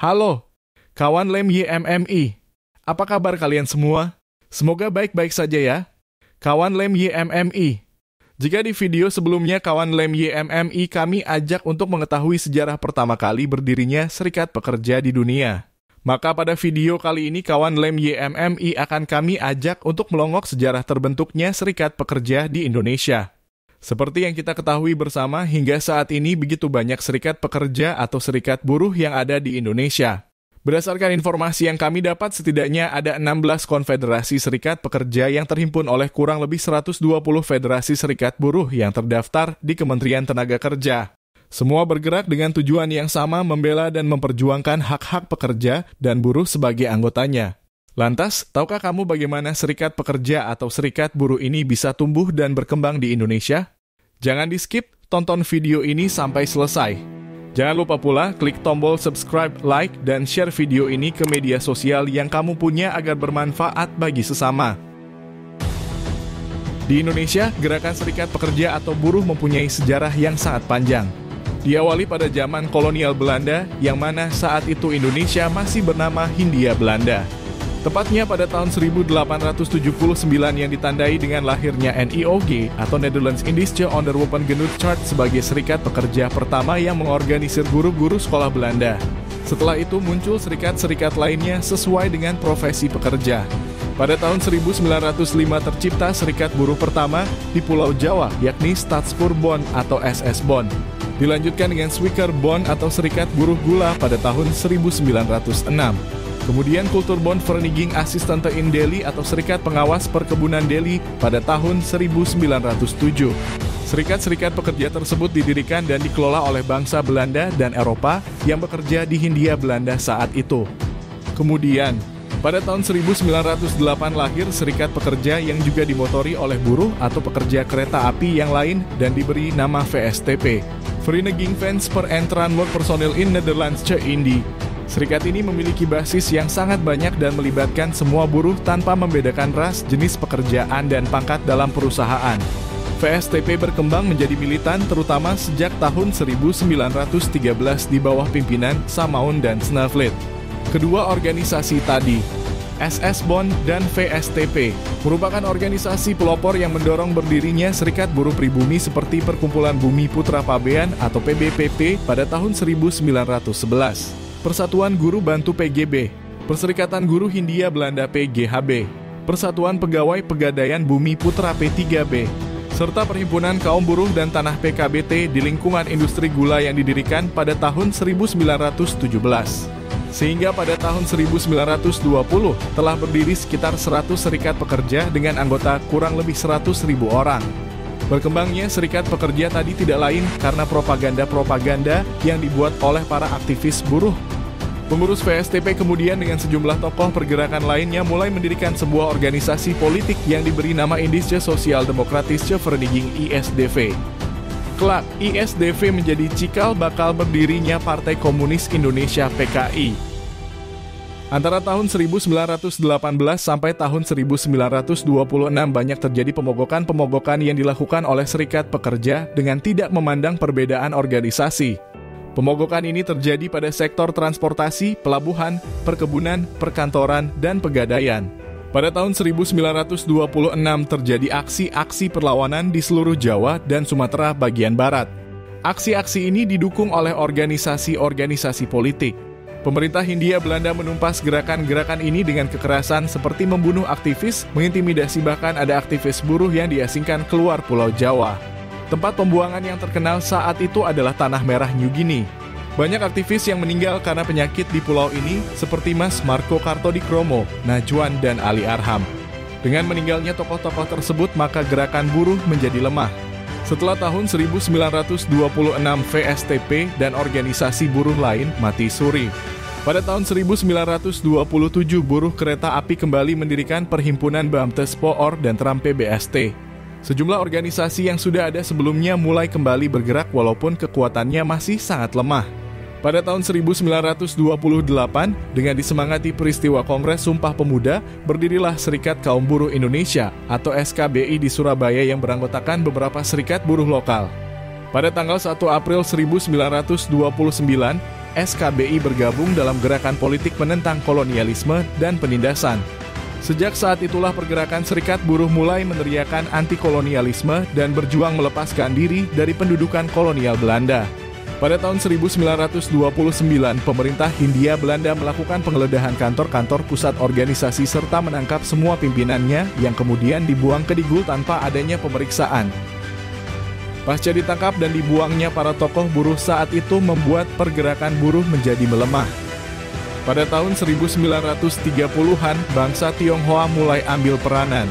Halo, kawan Lem YMMI. Apa kabar kalian semua? Semoga baik-baik saja ya. Kawan Lem YMMI. Jika di video sebelumnya kawan Lem YMMI kami ajak untuk mengetahui sejarah pertama kali berdirinya Serikat Pekerja di dunia. Maka pada video kali ini kawan Lem YMMI akan kami ajak untuk melongok sejarah terbentuknya Serikat Pekerja di Indonesia. Seperti yang kita ketahui bersama, hingga saat ini begitu banyak serikat pekerja atau serikat buruh yang ada di Indonesia. Berdasarkan informasi yang kami dapat, setidaknya ada 16 konfederasi serikat pekerja yang terhimpun oleh kurang lebih 120 federasi serikat buruh yang terdaftar di Kementerian Tenaga Kerja. Semua bergerak dengan tujuan yang sama, membela dan memperjuangkan hak-hak pekerja dan buruh sebagai anggotanya. Lantas, tahukah kamu bagaimana serikat pekerja atau serikat buruh ini bisa tumbuh dan berkembang di Indonesia? Jangan di-skip, tonton video ini sampai selesai. Jangan lupa pula klik tombol subscribe, like, dan share video ini ke media sosial yang kamu punya agar bermanfaat bagi sesama. Di Indonesia, gerakan serikat pekerja atau buruh mempunyai sejarah yang sangat panjang. Diawali pada zaman kolonial Belanda, yang mana saat itu Indonesia masih bernama Hindia Belanda. Tepatnya pada tahun 1879 yang ditandai dengan lahirnya NIOG atau Nederlands Indische Onderwerpengenootschap sebagai serikat pekerja pertama yang mengorganisir guru-guru sekolah Belanda. Setelah itu muncul serikat-serikat lainnya sesuai dengan profesi pekerja. Pada tahun 1905 tercipta serikat buruh pertama di Pulau Jawa, yakni Stadsbourbond atau SS Bond. Dilanjutkan dengan Swicker-Bond atau serikat buruh gula pada tahun 1906. Kemudian Kulturbond Vereniging Assistente in Delhi atau Serikat Pengawas Perkebunan Delhi pada tahun 1907. Serikat-serikat pekerja tersebut didirikan dan dikelola oleh bangsa Belanda dan Eropa yang bekerja di Hindia Belanda saat itu. Kemudian, pada tahun 1908 lahir Serikat Pekerja yang juga dimotori oleh buruh atau pekerja kereta api yang lain dan diberi nama VSTP. Vereniging Fans per Entran Work Personeel in Nederlandse Indie. Serikat ini memiliki basis yang sangat banyak dan melibatkan semua buruh tanpa membedakan ras, jenis pekerjaan, dan pangkat dalam perusahaan. VSTP berkembang menjadi militan terutama sejak tahun 1913 di bawah pimpinan Samaun dan Snavely. Kedua organisasi tadi, SS Bond dan VSTP, merupakan organisasi pelopor yang mendorong berdirinya serikat buruh pribumi seperti Perkumpulan Bumi Putra Pabean atau PBPP pada tahun 1911. Persatuan Guru Bantu PGB, Perserikatan Guru Hindia Belanda PGHB, Persatuan Pegawai Pegadaian Bumi Putra P3B, serta Perhimpunan Kaum Buruh dan Tanah PKBT di lingkungan industri gula yang didirikan pada tahun 1917. Sehingga pada tahun 1920 telah berdiri sekitar 100 serikat pekerja dengan anggota kurang lebih 100.000 orang. Berkembangnya serikat pekerja tadi tidak lain karena propaganda-propaganda yang dibuat oleh para aktivis buruh. Pengurus VSTP kemudian dengan sejumlah tokoh pergerakan lainnya mulai mendirikan sebuah organisasi politik yang diberi nama Indische Sociaal-Demokratische Vereniging ISDV. Kelak, ISDV menjadi cikal bakal berdirinya Partai Komunis Indonesia PKI. Antara tahun 1918 sampai tahun 1926 banyak terjadi pemogokan-pemogokan yang dilakukan oleh serikat pekerja dengan tidak memandang perbedaan organisasi. Pemogokan ini terjadi pada sektor transportasi, pelabuhan, perkebunan, perkantoran, dan pegadaian. Pada tahun 1926 terjadi aksi-aksi perlawanan di seluruh Jawa dan Sumatera bagian barat. Aksi-aksi ini didukung oleh organisasi-organisasi politik. Pemerintah Hindia Belanda menumpas gerakan-gerakan ini dengan kekerasan seperti membunuh aktivis, mengintimidasi, bahkan ada aktivis buruh yang diasingkan keluar Pulau Jawa. Tempat pembuangan yang terkenal saat itu adalah Tanah Merah New Guinea. Banyak aktivis yang meninggal karena penyakit di pulau ini seperti Mas Marco Kartodikromo, Najwan, dan Ali Arham. Dengan meninggalnya tokoh-tokoh tersebut maka gerakan buruh menjadi lemah. Setelah tahun 1926 VSTP dan organisasi buruh lain mati suri. Pada tahun 1927 buruh kereta api kembali mendirikan Perhimpunan Beamtes Poor dan Tram PBST. Sejumlah organisasi yang sudah ada sebelumnya mulai kembali bergerak walaupun kekuatannya masih sangat lemah. Pada tahun 1928, dengan disemangati peristiwa Kongres Sumpah Pemuda, berdirilah Serikat Kaum Buruh Indonesia atau SKBI di Surabaya yang beranggotakan beberapa serikat buruh lokal. Pada tanggal 1 April 1929, SKBI bergabung dalam gerakan politik menentang kolonialisme dan penindasan. Sejak saat itulah pergerakan serikat buruh mulai meneriakan anti-kolonialisme dan berjuang melepaskan diri dari pendudukan kolonial Belanda. Pada tahun 1929, pemerintah Hindia Belanda melakukan penggeledahan kantor-kantor pusat organisasi serta menangkap semua pimpinannya yang kemudian dibuang ke Digul tanpa adanya pemeriksaan. Pasca ditangkap dan dibuangnya para tokoh buruh saat itu membuat pergerakan buruh menjadi melemah. Pada tahun 1930-an, bangsa Tionghoa mulai ambil peranan.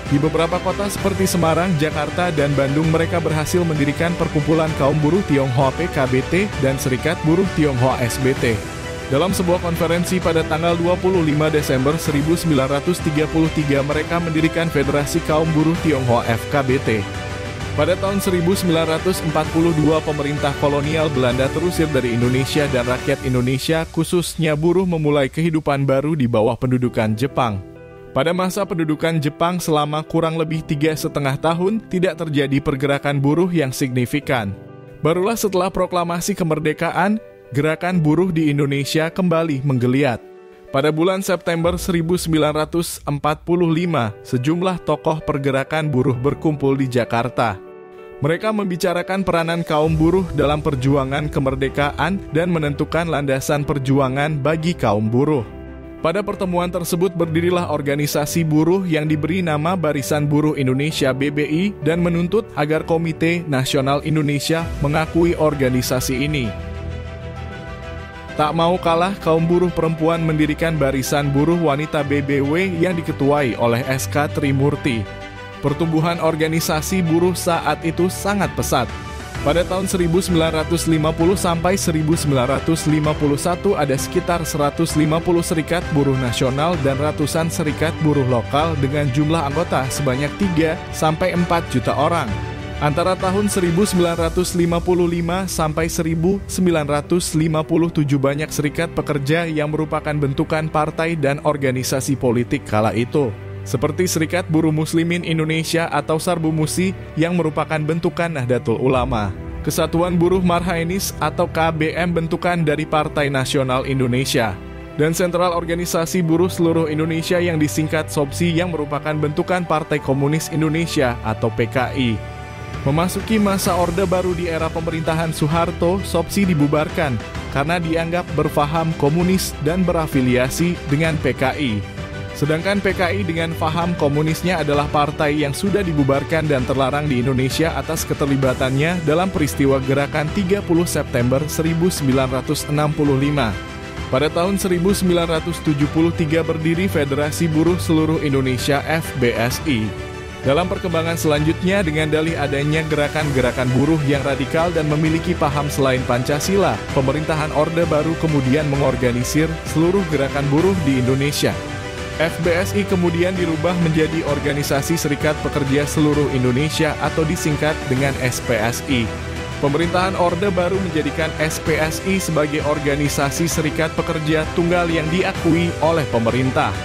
Di beberapa kota seperti Semarang, Jakarta, dan Bandung mereka berhasil mendirikan Perkumpulan Kaum Buruh Tionghoa PKBT dan Serikat Buruh Tionghoa SBT. Dalam sebuah konferensi pada tanggal 25 Desember 1933 mereka mendirikan Federasi Kaum Buruh Tionghoa FKBT. Pada tahun 1942 pemerintah kolonial Belanda terusir dari Indonesia dan rakyat Indonesia khususnya buruh memulai kehidupan baru di bawah pendudukan Jepang. Pada masa pendudukan Jepang selama kurang lebih 3,5 tahun, tidak terjadi pergerakan buruh yang signifikan. Barulah setelah proklamasi kemerdekaan, gerakan buruh di Indonesia kembali menggeliat. Pada bulan September 1945, sejumlah tokoh pergerakan buruh berkumpul di Jakarta. Mereka membicarakan peranan kaum buruh dalam perjuangan kemerdekaan dan menentukan landasan perjuangan bagi kaum buruh. Pada pertemuan tersebut berdirilah organisasi buruh yang diberi nama Barisan Buruh Indonesia BBI dan menuntut agar Komite Nasional Indonesia mengakui organisasi ini. Tak mau kalah, kaum buruh perempuan mendirikan Barisan Buruh Wanita BBW yang diketuai oleh SK Trimurti. Pertumbuhan organisasi buruh saat itu sangat pesat. Pada tahun 1950 sampai 1951 ada sekitar 150 serikat buruh nasional dan ratusan serikat buruh lokal dengan jumlah anggota sebanyak 3 sampai 4 juta orang. Antara tahun 1955 sampai 1957 banyak serikat pekerja yang merupakan bentukan partai dan organisasi politik kala itu. Seperti Serikat Buruh Muslimin Indonesia atau Sarbumusi yang merupakan bentukan Nahdlatul Ulama, Kesatuan Buruh Marhainis atau KBM bentukan dari Partai Nasional Indonesia, dan Sentral Organisasi Buruh Seluruh Indonesia yang disingkat SOBSI yang merupakan bentukan Partai Komunis Indonesia atau PKI. Memasuki masa Orde Baru di era pemerintahan Soeharto, SOBSI dibubarkan karena dianggap berfaham komunis dan berafiliasi dengan PKI. Sedangkan PKI dengan faham komunisnya adalah partai yang sudah dibubarkan dan terlarang di Indonesia atas keterlibatannya dalam peristiwa gerakan 30 September 1965. Pada tahun 1973 berdiri Federasi Buruh Seluruh Indonesia FBSI. Dalam perkembangan selanjutnya dengan dalih adanya gerakan-gerakan buruh yang radikal dan memiliki paham selain Pancasila, pemerintahan Orde Baru kemudian mengorganisir seluruh gerakan buruh di Indonesia. FBSI kemudian dirubah menjadi Organisasi Serikat Pekerja Seluruh Indonesia atau disingkat dengan SPSI. Pemerintahan Orde Baru menjadikan SPSI sebagai organisasi serikat pekerja tunggal yang diakui oleh pemerintah.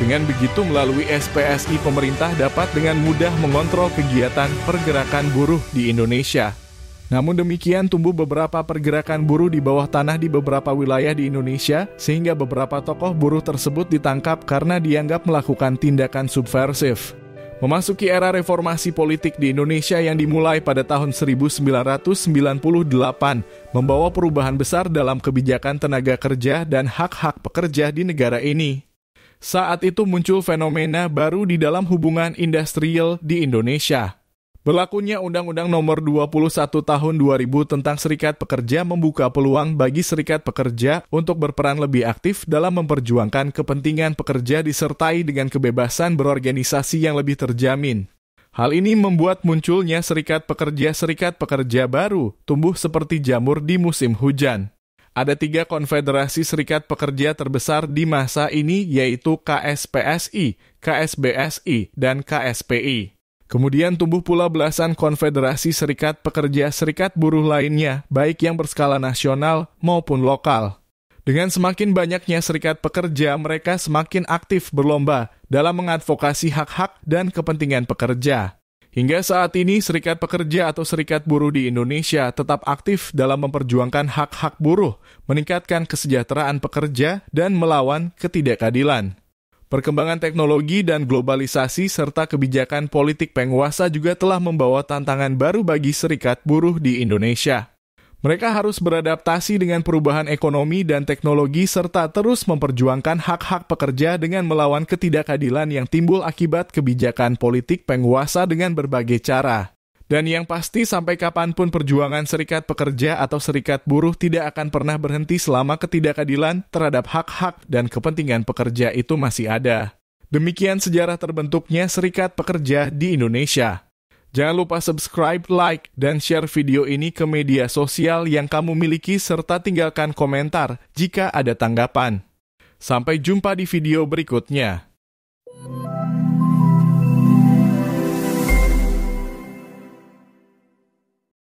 Dengan begitu melalui SPSI pemerintah dapat dengan mudah mengontrol kegiatan pergerakan buruh di Indonesia. Namun demikian tumbuh beberapa pergerakan buruh di bawah tanah di beberapa wilayah di Indonesia sehingga beberapa tokoh buruh tersebut ditangkap karena dianggap melakukan tindakan subversif. Memasuki era reformasi politik di Indonesia yang dimulai pada tahun 1998 membawa perubahan besar dalam kebijakan tenaga kerja dan hak-hak pekerja di negara ini. Saat itu muncul fenomena baru di dalam hubungan industrial di Indonesia. Berlakunya Undang-Undang Nomor 21 Tahun 2000 tentang Serikat Pekerja membuka peluang bagi serikat pekerja untuk berperan lebih aktif dalam memperjuangkan kepentingan pekerja disertai dengan kebebasan berorganisasi yang lebih terjamin. Hal ini membuat munculnya serikat pekerja baru tumbuh seperti jamur di musim hujan. Ada 3 konfederasi serikat pekerja terbesar di masa ini yaitu KSPSI, KSBSI, dan KSPI. Kemudian tumbuh pula belasan konfederasi serikat pekerja serikat buruh lainnya, baik yang berskala nasional maupun lokal. Dengan semakin banyaknya serikat pekerja, mereka semakin aktif berlomba dalam mengadvokasi hak-hak dan kepentingan pekerja. Hingga saat ini, serikat pekerja atau serikat buruh di Indonesia tetap aktif dalam memperjuangkan hak-hak buruh, meningkatkan kesejahteraan pekerja, dan melawan ketidakadilan. Perkembangan teknologi dan globalisasi serta kebijakan politik penguasa juga telah membawa tantangan baru bagi serikat buruh di Indonesia. Mereka harus beradaptasi dengan perubahan ekonomi dan teknologi serta terus memperjuangkan hak-hak pekerja dengan melawan ketidakadilan yang timbul akibat kebijakan politik penguasa dengan berbagai cara. Dan yang pasti sampai kapanpun perjuangan serikat pekerja atau serikat buruh tidak akan pernah berhenti selama ketidakadilan terhadap hak-hak dan kepentingan pekerja itu masih ada. Demikian sejarah terbentuknya serikat pekerja di Indonesia. Jangan lupa subscribe, like, dan share video ini ke media sosial yang kamu miliki serta tinggalkan komentar jika ada tanggapan. Sampai jumpa di video berikutnya.